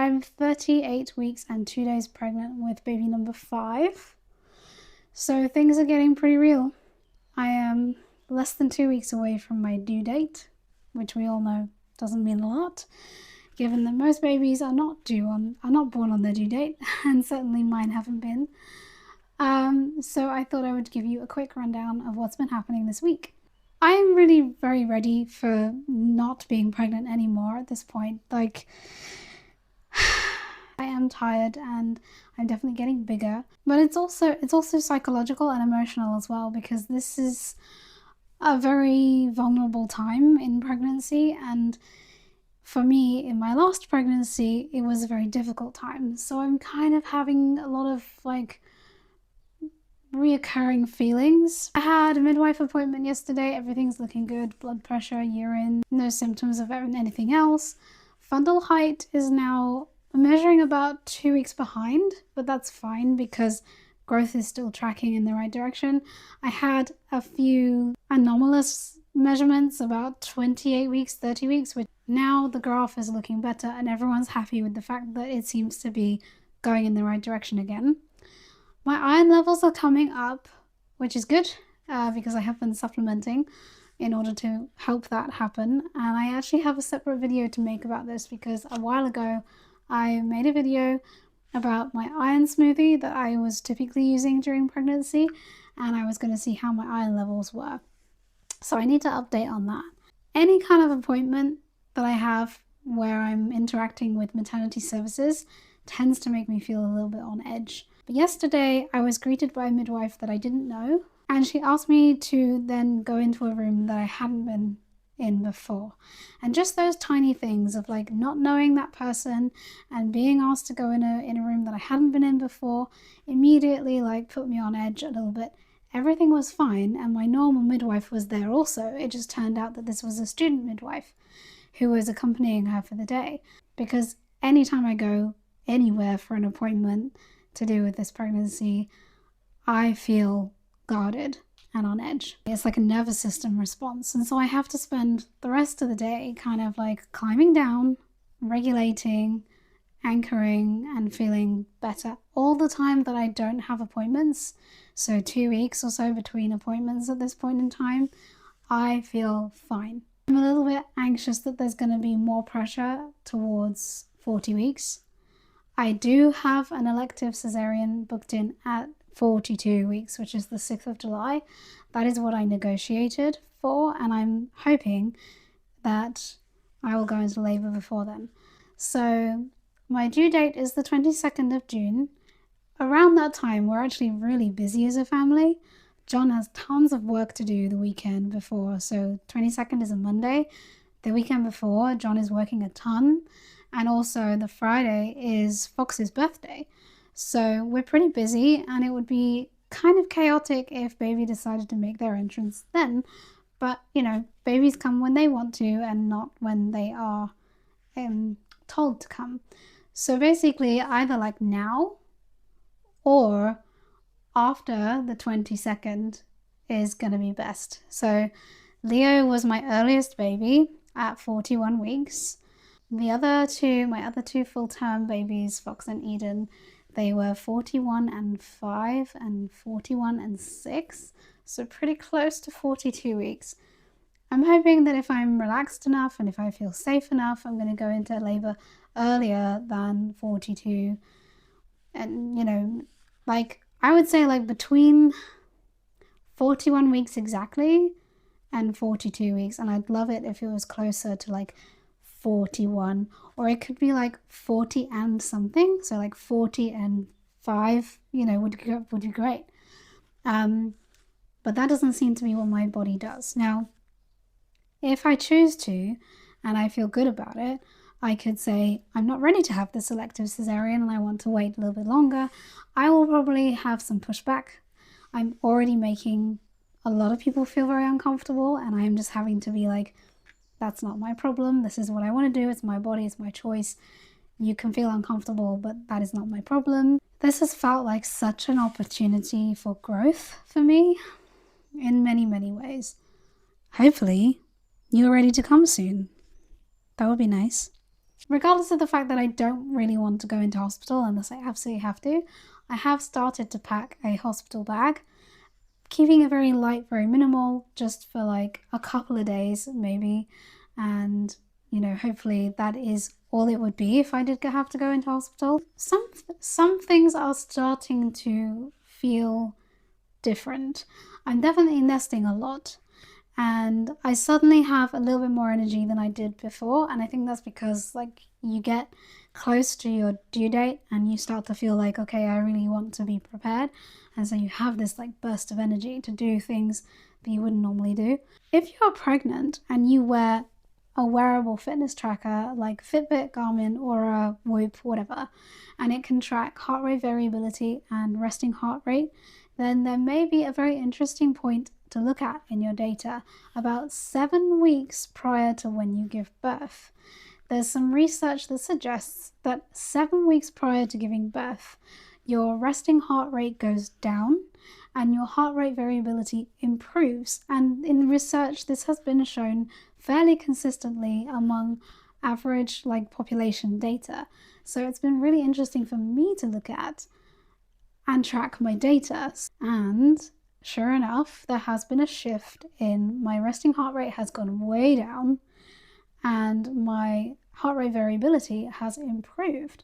I'm 38 weeks and 2 days pregnant with baby number 5. So things are getting pretty real. I am less than 2 weeks away from my due date, which we all know doesn't mean a lot, given that most babies are not born on their due date, and certainly mine haven't been. So I thought I would give you a quick rundown of what's been happening this week. I am really very ready for not being pregnant anymore at this point. Like, I am tired and I'm definitely getting bigger, but it's also psychological and emotional as well, because this is a very vulnerable time in pregnancy, and for me, in my last pregnancy, it was a very difficult time. So I'm kind of having a lot of like reoccurring feelings. I had a midwife appointment yesterday. Everything's looking good. Blood pressure, urine, no symptoms of anything else. Fundal height is now measuring about 2 weeks behind, but that's fine because growth is still tracking in the right direction. I had a few anomalous measurements about 28 weeks, 30 weeks, which now the graph is looking better and everyone's happy with the fact that it seems to be going in the right direction again. My iron levels are coming up, which is good because I have been supplementing in order to help that happen. And I actually have a separate video to make about this because a while ago I made a video about my iron smoothie that I was typically using during pregnancy, and I was going to see how my iron levels were. So I need to update on that. Any kind of appointment that I have where I'm interacting with maternity services tends to make me feel a little bit on edge. But yesterday I was greeted by a midwife that I didn't know, and she asked me to then go into a room that I hadn't been in before. And just those tiny things of like not knowing that person and being asked to go in a room that I hadn't been in before immediately like put me on edge a little bit. Everything was fine and my normal midwife was there also. It just turned out that this was a student midwife who was accompanying her for the day, because anytime I go anywhere for an appointment to do with this pregnancy, I feel guarded and on edge. It's like a nervous system response, and so I have to spend the rest of the day kind of like climbing down, regulating, anchoring, and feeling better all the time that I don't have appointments. So 2 weeks or so between appointments at this point in time, I feel fine. I'm a little bit anxious that there's going to be more pressure towards 40 weeks. I do have an elective cesarean booked in at 42 weeks, which is the 6th of July. That is what I negotiated for, and I'm hoping that I will go into labour before then. So my due date is the 22nd of June. Around that time, we're actually really busy as a family. John has tons of work to do the weekend before, so 22nd is a Monday. The weekend before, John is working a ton, and also the Friday is Fox's birthday. So we're pretty busy, and it would be kind of chaotic if baby decided to make their entrance then. But, you know, babies come when they want to and not when they are told to come. So basically, either like now or after the 22nd is going to be best. So Leo was my earliest baby at 41 weeks. My other two full-term babies, Fox and Eden, they were 41 and 5 and 41 and 6, so pretty close to 42 weeks. I'm hoping that if I'm relaxed enough and if I feel safe enough, I'm going to go into labour earlier than 42. And, you know, like I would say like between 41 weeks exactly and 42 weeks. And I'd love it if it was closer to like 41, or it could be like 40 and something, so like 40 and 5, you know, would be great. But that doesn't seem to be what my body does. Now, if I choose to and I feel good about it, I could say I'm not ready to have this elective cesarean and I want to wait a little bit longer. I will probably have some pushback. I'm already making a lot of people feel very uncomfortable, and I'm just having to be like, that's not my problem. This is what I want to do. It's my body. It's my choice. You can feel uncomfortable, but that is not my problem. This has felt like such an opportunity for growth for me in many, many ways. Hopefully, you're ready to come soon. That would be nice. regardless of the fact that I don't really want to go into hospital unless I absolutely have to, I have started to pack a hospital bag, keeping it very light, very minimal, just for like a couple of days maybe. And, you know, hopefully that is all it would be if I did have to go into hospital. Some things are starting to feel different. I'm definitely nesting a lot, and I suddenly have a little bit more energy than I did before, and I think that's because like you get close to your due date and you start to feel like, okay, I really want to be prepared, and so you have this like burst of energy to do things that you wouldn't normally do. If you're pregnant and you wear a wearable fitness tracker like Fitbit, Garmin, or a Whoop, whatever, and it can track heart rate variability and resting heart rate, then there may be a very interesting point to look at in your data about 7 weeks prior to when you give birth. There's some research that suggests that 7 weeks prior to giving birth, your resting heart rate goes down and your heart rate variability improves. And in research, this has been shown fairly consistently among average like population data. So it's been really interesting for me to look at and track my data. And sure enough, there has been a shift in my resting heart rate has gone way down and my heart rate variability has improved.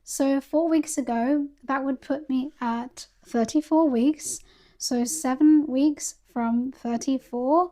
So 4 weeks ago, that would put me at 34 weeks. So 7 weeks from 34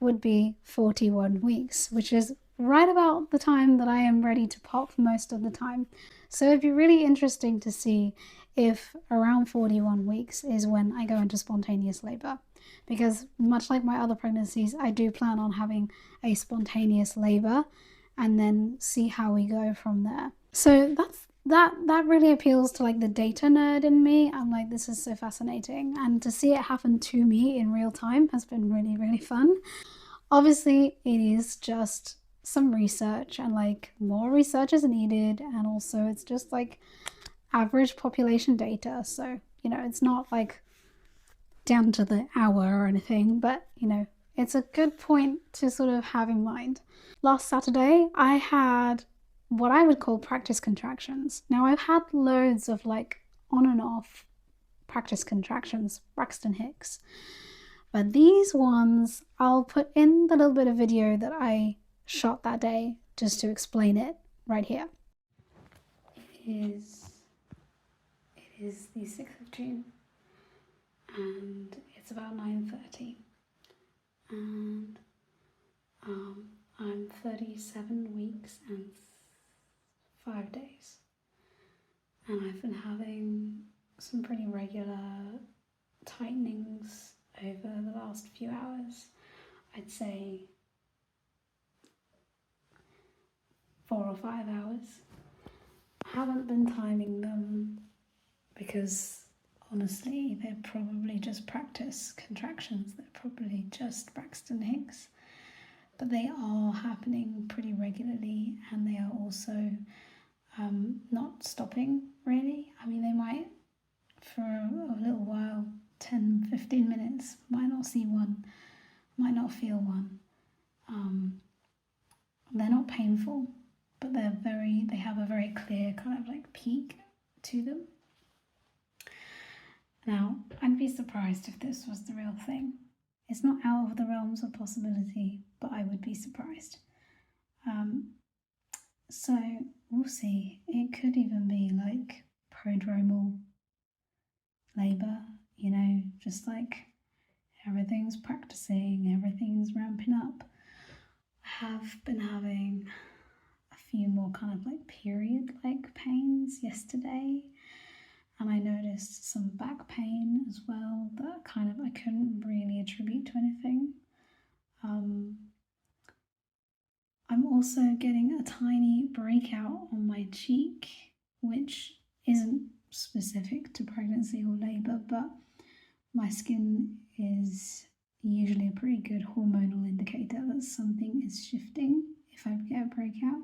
would be 41 weeks, which is right about the time that I am ready to pop most of the time. So it'd be really interesting to see if around 41 weeks is when I go into spontaneous labor, because much like my other pregnancies, I do plan on having a spontaneous labor and then see how we go from there. So that really appeals to like the data nerd in me. I'm like, this is so fascinating, and to see it happen to me in real time has been really, really fun. Obviously, it is just some research, and like more research is needed, and also it's just like average population data, so you know, it's not like down to the hour or anything, but you know, it's a good point to sort of have in mind. Last Saturday I had what I would call practice contractions. Now I've had loads of like on and off practice contractions, Braxton Hicks, but these ones I'll put in the little bit of video that I shot that day just to explain it right here. It is the 6th of June and it's about 9:30, and I'm 37 weeks and 5 days, and I've been having some pretty regular tightenings over the last few hours. I'd say 4 or 5 hours. I haven't been timing them because honestly they're probably just practice contractions, they're probably just Braxton Hicks, but they are happening pretty regularly, and they are also not stopping really. I mean, they might for a little while, 10-15 minutes, might not see one, might not feel one. They're not painful, but they have a very clear kind of like peak to them. Now, I'd be surprised if this was the real thing. It's not out of the realms of possibility, but I would be surprised. So we'll see. It could even be like prodromal labour, you know, just like everything's practicing, everything's ramping up. I have been having a few more kind of like period-like pains yesterday, and I noticed some back pain as well that kind of I couldn't really attribute to anything. I'm also getting a tiny breakout on my cheek, which isn't specific to pregnancy or labour, but my skin is usually a pretty good hormonal indicator that something is shifting if I get a breakout.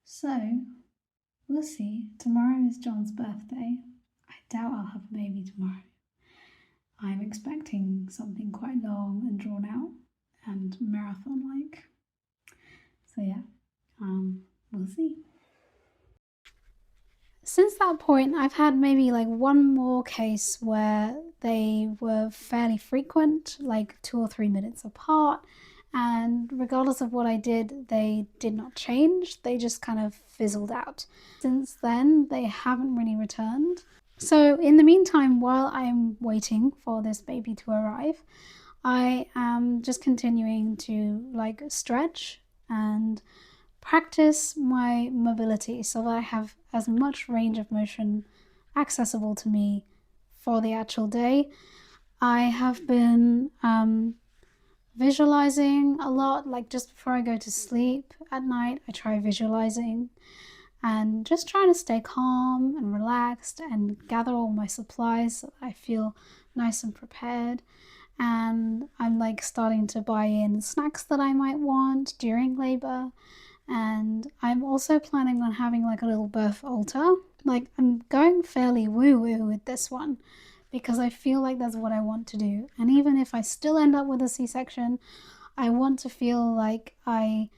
So we'll see. Tomorrow is John's birthday. I doubt I'll have a baby tomorrow. I'm expecting something quite long and drawn out and marathon-like. So yeah, we'll see. Since that point, I've had maybe like one more case where they were fairly frequent, like 2 or 3 minutes apart, and regardless of what I did, they did not change. They just kind of fizzled out. Since then, they haven't really returned. So in the meantime, while I'm waiting for this baby to arrive, I am just continuing to like stretch and practice my mobility so that I have as much range of motion accessible to me for the actual day. I have been visualizing a lot, like just before I go to sleep at night, I try visualizing and just trying to stay calm and relaxed and gather all my supplies so that I feel nice and prepared. And I'm like starting to buy in snacks that I might want during labor. And I'm also planning on having like a little birth altar. Like I'm going fairly woo-woo with this one because I feel like that's what I want to do. And even if I still end up with a C-section, I want to feel like I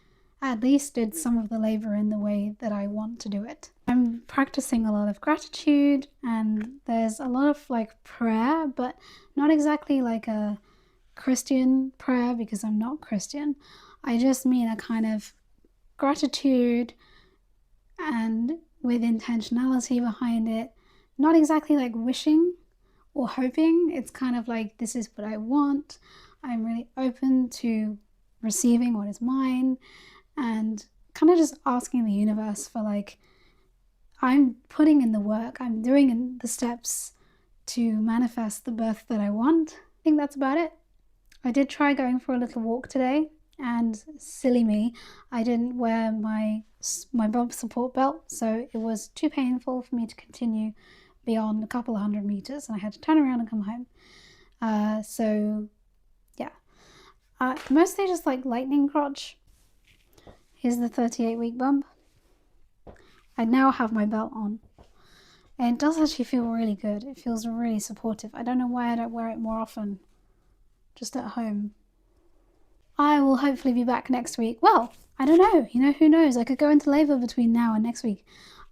at least did some of the labor in the way that I want to do it. I'm practicing a lot of gratitude and there's a lot of like prayer, but not exactly like a Christian prayer because I'm not Christian. I just mean a kind of gratitude and with intentionality behind it. Not exactly like wishing or hoping. It's kind of like, this is what I want. I'm really open to receiving what is mine and kind of just asking the universe for like, I'm putting in the work, I'm doing the steps to manifest the birth that I want. I think that's about it. I did try going for a little walk today, and silly me, I didn't wear my bump support belt, so it was too painful for me to continue beyond a couple of 100 meters, and I had to turn around and come home. So yeah, mostly just like lightning crotch. Here's the 38-week bump. I now have my belt on. And it does actually feel really good. It feels really supportive. I don't know why I don't wear it more often. Just at home. I will hopefully be back next week. Well, I don't know. You know, who knows? I could go into labour between now and next week.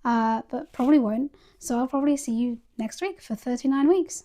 But probably won't. So I'll probably see you next week for 39 weeks.